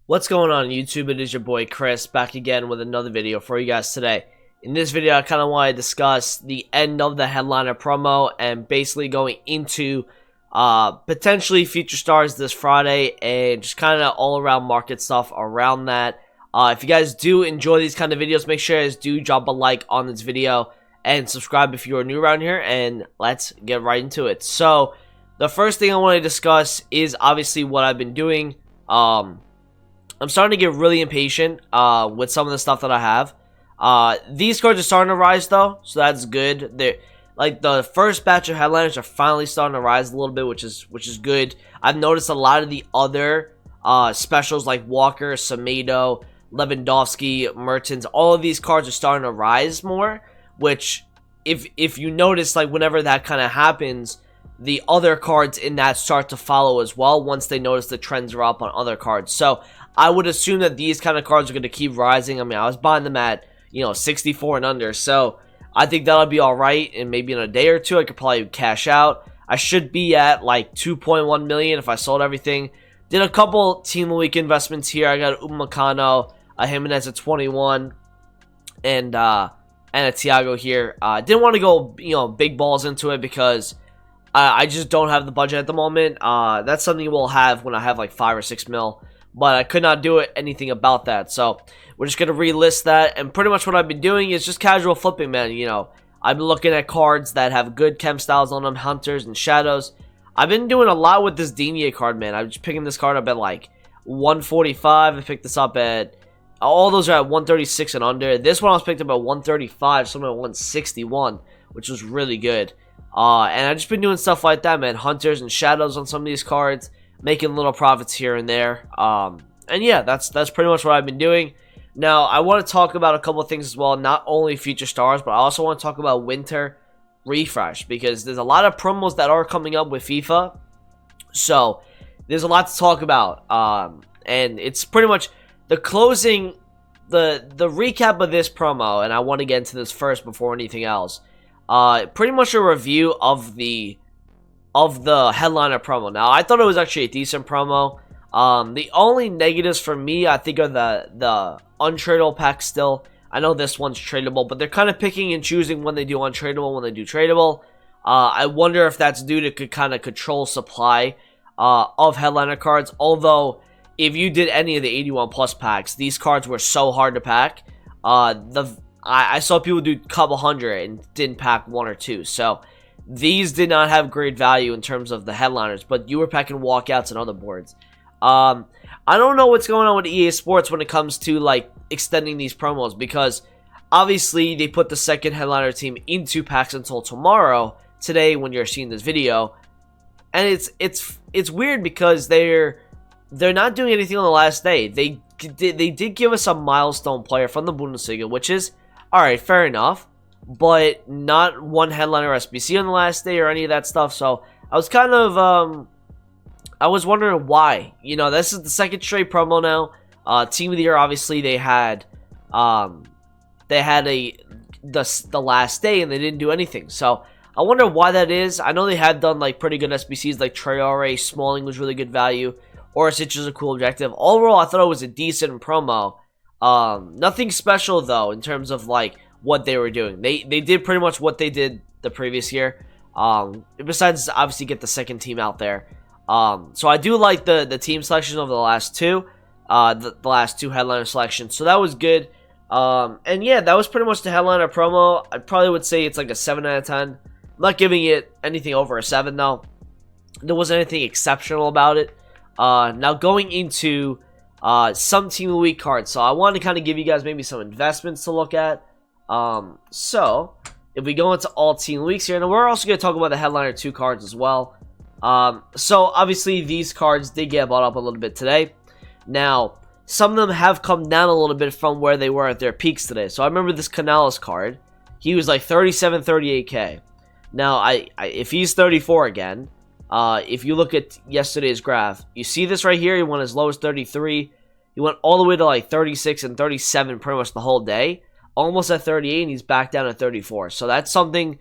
What's going on YouTube? It is your boy Chris back again with another video for you guys today. In this video I kind of want to discuss the end of the headliner promo and basically going into potentially future stars this Friday and just kind of all around market stuff around that. If you guys do enjoy these kind of videos, make sure you guys do drop a like on this video and subscribe if you are new around here, and let's get right into it. So the first thing I want to discuss is obviously what I've been doing. I'm starting to get really impatient with some of the stuff that I have. These cards are starting to rise though, so that's good. They're like the first batch of headliners are finally starting to rise a little bit, which is good. I've noticed a lot of the other specials like Walker, Semedo, Lewandowski, Mertens, all of these cards are starting to rise more, which if you notice, like whenever that kind of happens, the other cards in that start to follow as well once they notice the trends are up on other cards. So I would assume that these kind of cards are going to keep rising. I mean, I was buying them at, 64 and under. So I think that'll be alright. And maybe in a day or two, I could probably cash out. I should be at like 2.1 million if I sold everything. Did a couple Team of the Week investments here. I got Upamecano, a Jimenez at 21, and a Thiago here. Didn't want to go, big balls into it because I just don't have the budget at the moment. That's something we'll have when I have like 5 or 6 mil. But I could not do anything about that. So we're just going to relist that. And pretty much what I've been doing is just casual flipping, man. I've been looking at cards that have good chem styles on them, hunters and shadows. I've been doing a lot with this Digne card, man. I'm just picking this card up at like 145. I picked this up at, all those are at 136 and under. This one I was picked up at 135, some at 161, which was really good. And I've just been doing stuff like that, man. Hunters and shadows on some of these cards, making little profits here and there. And yeah, that's pretty much what I've been doing. Now, I want to talk about a couple of things as well, not only future stars, but I also want to talk about winter refresh, because there's a lot of promos that are coming up with FIFA. So there's a lot to talk about. And it's pretty much the closing, the recap of this promo, and I want to get into this first before anything else. Pretty much a review of the headliner promo. Now, I thought it was actually a decent promo. The only negatives for me, I think, are the untradeable packs still. I know this one's tradable, but they're kind of picking and choosing when they do untradeable, when they do tradable. I wonder if that's due to kind of control supply of headliner cards. Although, if you did any of the 81 plus packs, these cards were so hard to pack. I saw people do a couple hundred and didn't pack 1 or 2. So these did not have great value in terms of the headliners, but you were packing walkouts and other boards. I don't know what's going on with EA Sports when it comes to like extending these promos, because obviously they put the second headliner team into packs until tomorrow, today when you're seeing this video, and it's weird because they're not doing anything on the last day. They did give us a milestone player from the Bundesliga, which is alright, fair enough, but not one headliner SBC on the last day or any of that stuff. So I was kind of I was wondering why. This is the second straight promo now. Team of the Year, obviously they had the last day and they didn't do anything. So I wonder why that is. I know they had done like pretty good SBCs, like Traore, Smalling was really good value. Orsic is a cool objective. Overall, I thought it was a decent promo. Nothing special though in terms of like what they were doing. They did pretty much what they did the previous year. Besides obviously get the second team out there. So I do like the team selection of the last two. The last two headliner selections. So that was good. And yeah, that was pretty much the headliner promo. I probably would say it's like a 7 out of 10. I'm not giving it anything over a 7 though. There wasn't anything exceptional about it. Now going into some Team of the Week cards. So I want to kind of give you guys maybe some investments to look at. So if we go into all Team of the Weeks here, and we're also going to talk about the headliner 2 cards as well. So obviously these cards did get bought up a little bit today. Now, some of them have come down a little bit from where they were at their peaks today. So I remember this Canales card. He was like 37, 38k. Now, if he's 34 again, if you look at yesterday's graph, you see this right here. He went as low as 33. He went all the way to like 36 and 37 pretty much the whole day. Almost at 38, and he's back down at 34. So that's something.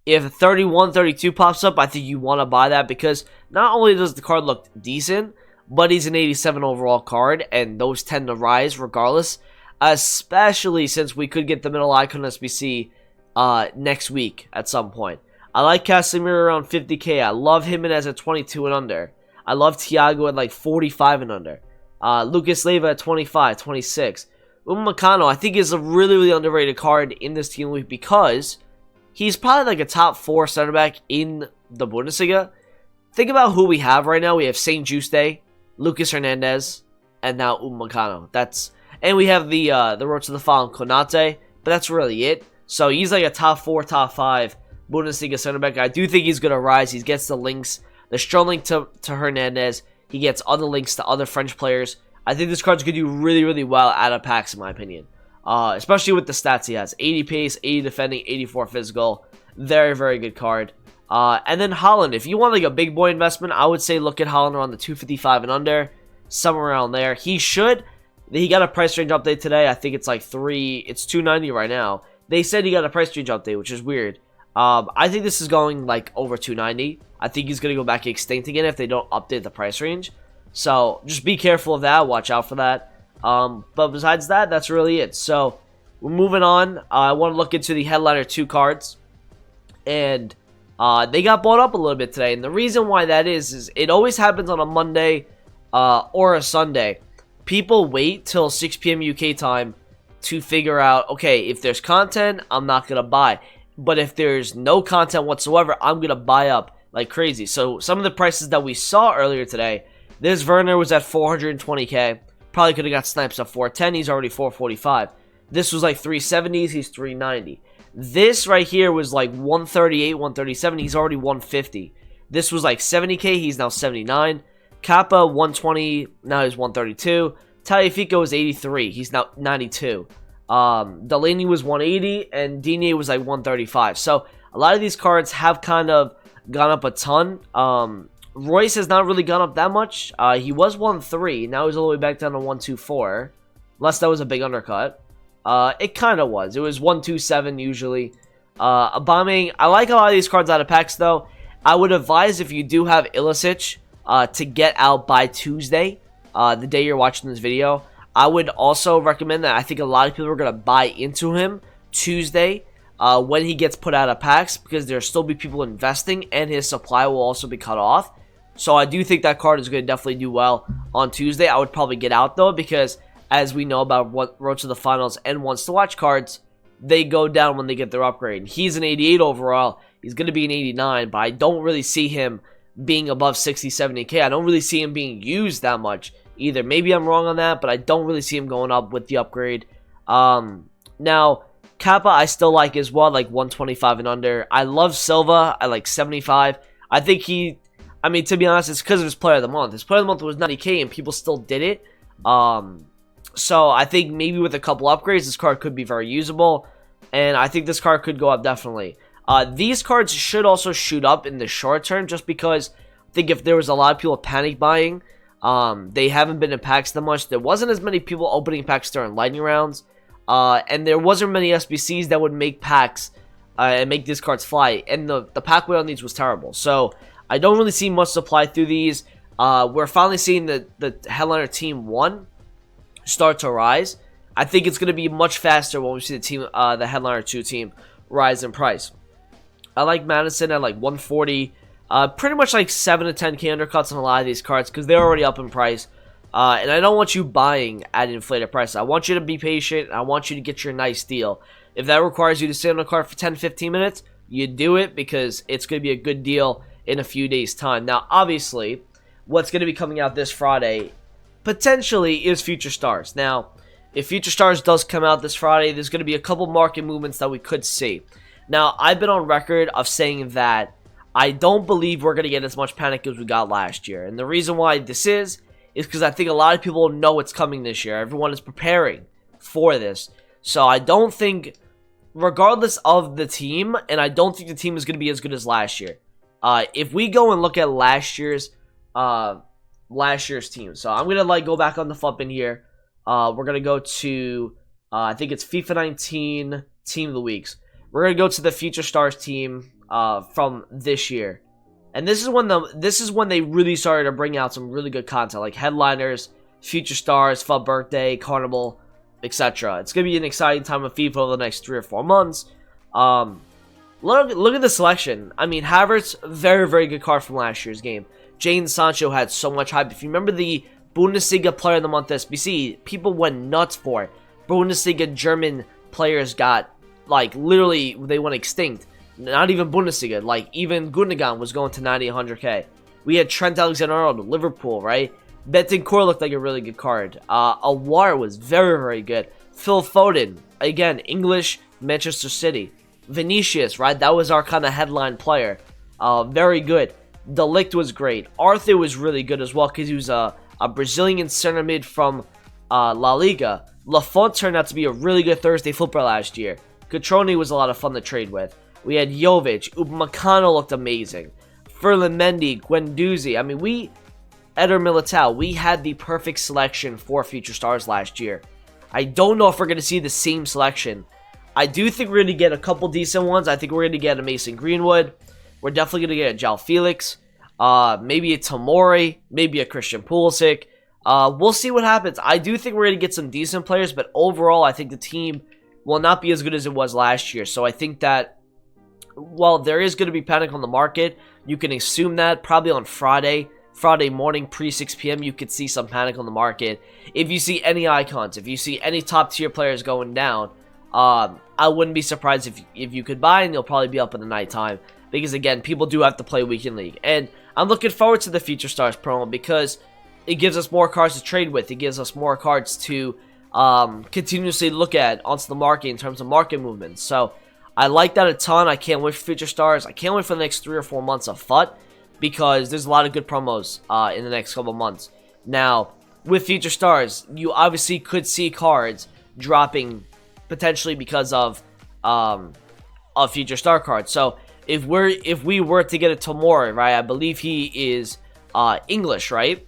If 31, 32 pops up, I think you want to buy that, because not only does the card look decent, but he's an 87 overall card, and those tend to rise regardless, especially since we could get the middle icon SBC next week at some point. I like Casemiro around 50k. I love him as a 22 and under. I love Thiago at like 45 and under. Lucas Leiva at 25, 26. Upamecano, I think, is a really, really underrated card in this team week because he's probably like a top 4 center back in the Bundesliga. Think about who we have right now. We have Saint Juste, Lucas Hernandez, and now Upamecano. And we have the road to the final Konate, but that's really it. So he's like a top 4, top 5 Bundesliga center back. I do think he's going to rise. He gets the links, the strong link to Hernandez. He gets other links to other French players. I think this card's going to do really, really well out of packs, in my opinion. Especially with the stats he has. 80 pace, 80 defending, 84 physical. Very, very good card. And then Haaland. If you want like a big boy investment, I would say look at Haaland around the 255 and under. Somewhere around there. He got a price range update today. I think it's like it's 290 right now. They said he got a price range update, which is weird. I think this is going like over 290. I think he's going to go back extinct again if they don't update the price range. So just be careful of that. Watch out for that. But besides that, that's really it. So we're moving on. I want to look into the Headliner 2 cards. And they got bought up a little bit today. And the reason why that is it always happens on a Monday or a Sunday. People wait till 6 p.m. UK time to figure out, okay, if there's content, I'm not going to buy. But if there's no content whatsoever, I'm going to buy up like crazy. So some of the prices that we saw earlier today, this Werner was at 420k. Probably could have got snipes at 410. He's already 445. This was like 370s. He's 390. This right here was like 138, 137. He's already 150. This was like 70k. He's now 79. Kappa 120. Now he's 132. Tagliafico was 83. He's now 92. Delaney was 180 and Digne was like 135. So a lot of these cards have kind of gone up a ton. Royce has not really gone up that much. He was 1.3. Now he's all the way back down to 1.24. Unless that was a big undercut. It kind of was. It was 1.27 usually. Aubameyang, I like a lot of these cards out of packs though. I would advise if you do have Ilicic to get out by Tuesday, the day you're watching this video. I would also recommend that. I think a lot of people are going to buy into him Tuesday when he gets put out of packs because there'll still be people investing and his supply will also be cut off. So I do think that card is going to definitely do well on Tuesday. I would probably get out though because as we know about what Road to the Finals and Wants to Watch cards, they go down when they get their upgrade. He's an 88 overall. He's going to be an 89, but I don't really see him being above 60, 70k. I don't really see him being used that much either. Maybe I'm wrong on that, but I don't really see him going up with the upgrade. Now, Kappa I still like as well, like 125 and under. I love Silva at like 75. I think I mean, to be honest, it's because of his Player of the Month. His Player of the Month was 90k and people still did it. So I think maybe with a couple upgrades, this card could be very usable. And I think this card could go up definitely. These cards should also shoot up in the short term just because I think if there was a lot of people panic buying, they haven't been in packs that much. There wasn't as many people opening packs during lightning rounds. And there wasn't many SBCs that would make packs and make these cards fly. And the pack weight on these was terrible. So I don't really see much supply through these. We're finally seeing the Headliner Team 1 start to rise. I think it's going to be much faster when we see the Headliner 2 team rise in price. I like Madison at like 140. Pretty much like 7 to 10k undercuts on a lot of these cards because they're already up in price. And I don't want you buying at inflated price. I want you to be patient. I want you to get your nice deal. If that requires you to sit on a card for 10-15 minutes, you do it because it's going to be a good deal in a few days' time. Now, obviously, what's going to be coming out this Friday potentially is Future Stars. Now, if Future Stars does come out this Friday, there's going to be a couple market movements that we could see. Now, I've been on record of saying that I don't believe we're going to get as much panic as we got last year. And the reason why this is because I think a lot of people know it's coming this year. Everyone is preparing for this. So I don't think, regardless of the team, and I don't think the team is going to be as good as last year. If we go and look at last year's team. So I'm going to like go back on the FUTMAS here. We're going to go to, I think it's FIFA 19 Team of the Weeks. We're going to go to the Future Stars team from this year. And this is when they really started to bring out some really good content, like headliners, future stars, FUT birthday, carnival, etc. It's gonna be an exciting time of FIFA over the next 3 or 4 months. Look at the selection. I mean, Havertz, very, very good card from last year's game. Jadon Sancho had so much hype. If you remember the Bundesliga Player of the Month SBC, people went nuts for it. Bundesliga German players got, like, literally, they went extinct. Not even Bundesliga, like, even Gundogan was going to 90, 100k. We had Trent Alexander-Arnold, Liverpool, right? Betancourt looked like a really good card. Awar was very, very good. Phil Foden, again, English, Manchester City. Vinicius, right? That was our kind of headline player. Very good. De Ligt was great. Arthur was really good as well because he was a Brazilian center mid from La Liga. Lafont turned out to be a really good Thursday flipper last year. Catroni was a lot of fun to trade with. We had Jovic. Upamecano looked amazing. Ferland Mendy, Guendouzi. I mean, Eder Militao, we had the perfect selection for future stars last year. I don't know if we're going to see the same selection. I do think we're going to get a couple decent ones. I think we're going to get a Mason Greenwood. We're definitely going to get a João Felix. Maybe a Tomori. Maybe a Christian Pulisic. We'll see what happens. I do think we're going to get some decent players, but overall, I think the team will not be as good as it was last year. So I think that, while there is going to be panic on the market, you can assume that probably on Friday morning, pre-6 p.m., you could see some panic on the market. If you see any icons, if you see any top-tier players going down, I wouldn't be surprised if you could buy, and you'll probably be up in the nighttime. Because, again, people do have to play Weekend League. And I'm looking forward to the Future Stars promo because it gives us more cards to trade with. It gives us more cards to continuously look at onto the market in terms of market movements. So, I like that a ton. I can't wait for Future Stars. I can't wait for the next 3 or 4 months of FUT because there's a lot of good promos in the next couple months. Now, with Future Stars, you obviously could see cards dropping potentially because of Future Star cards. So, if we were to get a Tomori, right, I believe he is English, right?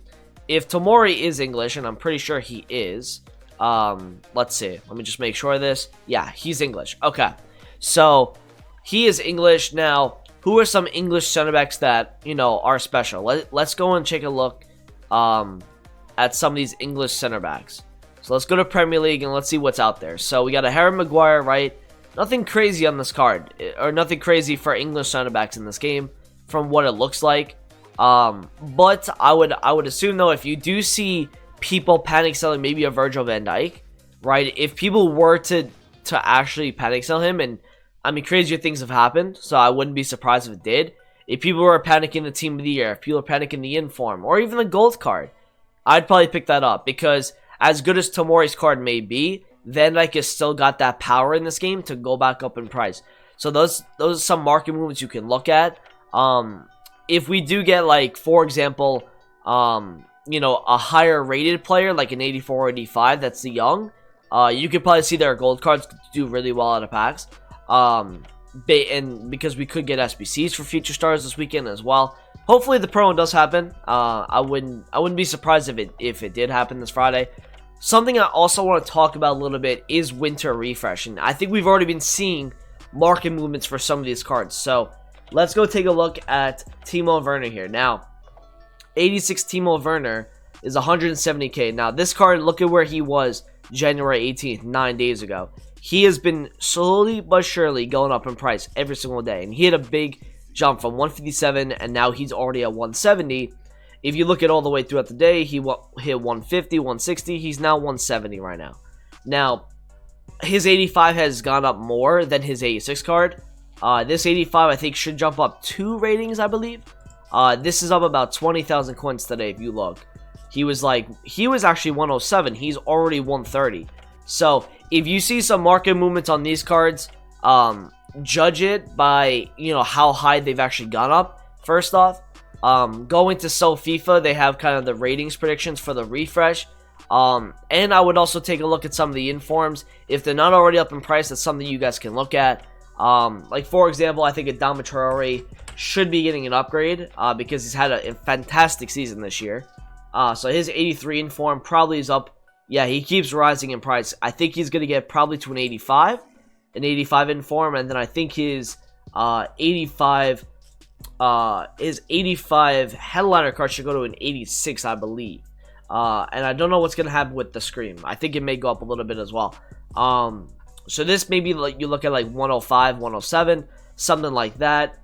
If Tomori is English, and I'm pretty sure he is, let's see. Let me just make sure of this. Yeah, he's English. Okay. So, he is English. Now, who are some English center backs that, you know, are special? Let's go and take a look at some of these English center backs. So, let's go to Premier League and let's see what's out there. So, we got a Harry Maguire, right? Nothing crazy on this card, or nothing crazy for English center backs in this game from what it looks like. But I would assume, though, if you do see people panic selling maybe a Virgil van Dijk, right? If people were to actually panic sell him, and I mean, crazier things have happened, so I wouldn't be surprised if it did. If people were panicking the team of the year, if people are panicking the inform, or even the gold card, I'd probably pick that up, because as good as Tomori's card may be, Van Dijk has still got that power in this game to go back up in price. So those are some market movements you can look at. If we do get, like, for example, you know, a higher rated player, like an 84 or 85 that's the young, you could probably see their gold cards do really well out of packs. And because we could get SBCs for Future Stars this weekend as well. Hopefully the promo does happen. I wouldn't be surprised if it did happen this Friday. Something I also want to talk about a little bit is Winter Refresh, and I think we've already been seeing market movements for some of these cards. So let's go take a look at Timo Werner here. Now, 86 Timo Werner is 170k. Now, this card, look at where he was January 18th, 9 days ago. He has been slowly but surely going up in price every single day, and he had a big jump from 157, and now he's already at 170. If you look at all the way throughout the day, he hit 150, 160. He's now 170 right now. Now, his 85 has gone up more than his 86 card. This 85, I think, should jump up 2 ratings, I believe. This is up about 20,000 coins today, if you look. He was actually 107. He's already 130. So, if you see some market movements on these cards, judge it by, you know, how high they've actually gone up, first off. Going to So FIFA, they have kind of the ratings predictions for the refresh. And I would also take a look at some of the informs. If they're not already up in price, that's something you guys can look at. Like, for example, I think Adama Traore should be getting an upgrade because he's had a fantastic season this year. So his 83 inform probably is up. Yeah, he keeps rising in price. I think he's going to get probably to an 85 inform. And then I think his 85 his 85 headliner card should go to an 86, I believe. And I don't know what's gonna happen with the Scream. I think it may go up a little bit as well. So this may be like, you look at like 105, 107, something like that.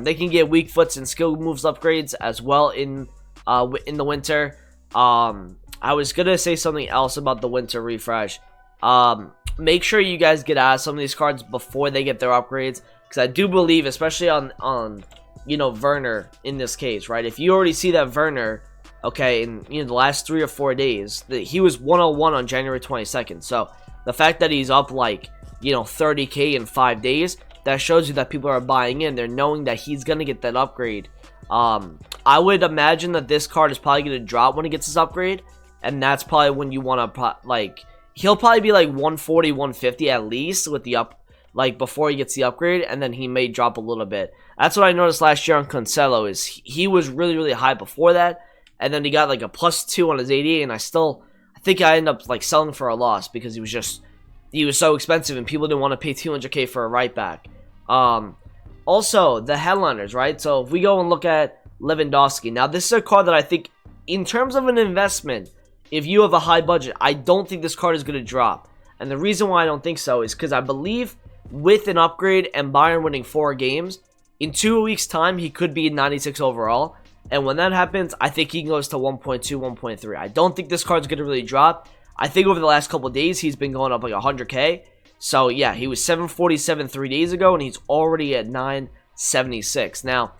They can get weak foots and skill moves upgrades as well in the winter. I was gonna say something else about the winter refresh. Make sure you guys get out of some of these cards before they get their upgrades, because I do believe, especially on you know, Werner in this case, right? If you already see that Werner, okay, in the last 3 or 4 days, he was 101 on January 22nd. So the fact that he's up like, 30k in 5 days, that shows you that people are buying in. They're knowing that he's gonna get that upgrade. I would imagine that this card is probably gonna drop when he gets his upgrade, and that's probably when you want to like, he'll probably be like 140, 150 at least with the before he gets the upgrade, and then he may drop a little bit. That's what I noticed last year on Cancelo, is he was really, really high before that, and then he got like a +2 on his 88, and I think I ended up like selling for a loss because he was so expensive and people didn't want to pay 200k for a right back. Also, the headliners, right? So if we go and look at Lewandowski, now this is a card that I think, in terms of an investment, if you have a high budget, I don't think this card is going to drop. And the reason why I don't think so is because I believe with an upgrade and Bayern winning 4 games, in 2 weeks' time, he could be 96 overall. And when that happens, I think he goes to 1.2, 1.3. I don't think this card's going to really drop. I think over the last couple days, he's been going up like 100k. So yeah, he was 747 3 days ago, and he's already at 976. Now,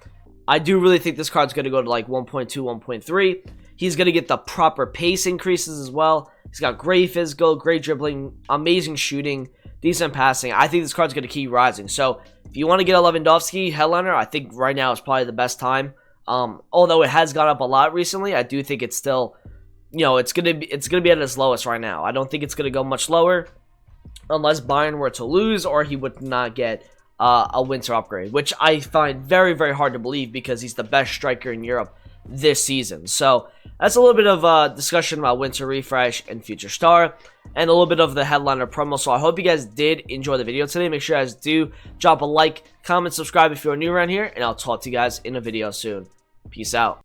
I do really think this card's going to go to like 1.2, 1.3. He's going to get the proper pace increases as well. He's got great physical, great dribbling, amazing shooting, decent passing. I think this card's going to keep rising. So if you want to get a Lewandowski headliner, I think right now is probably the best time. Although it has gone up a lot recently, I do think it's still, it's gonna be at its lowest right now. I don't think it's gonna go much lower unless Bayern were to lose or he would not get a winter upgrade, which I find very, very hard to believe because he's the best striker in Europe this season. So that's a little bit of discussion about winter refresh and future star, and a little bit of the headliner promo. So I hope you guys did enjoy the video today. Make sure you guys do drop a like, comment, subscribe if you're new around here, and I'll talk to you guys in a video soon. Peace out.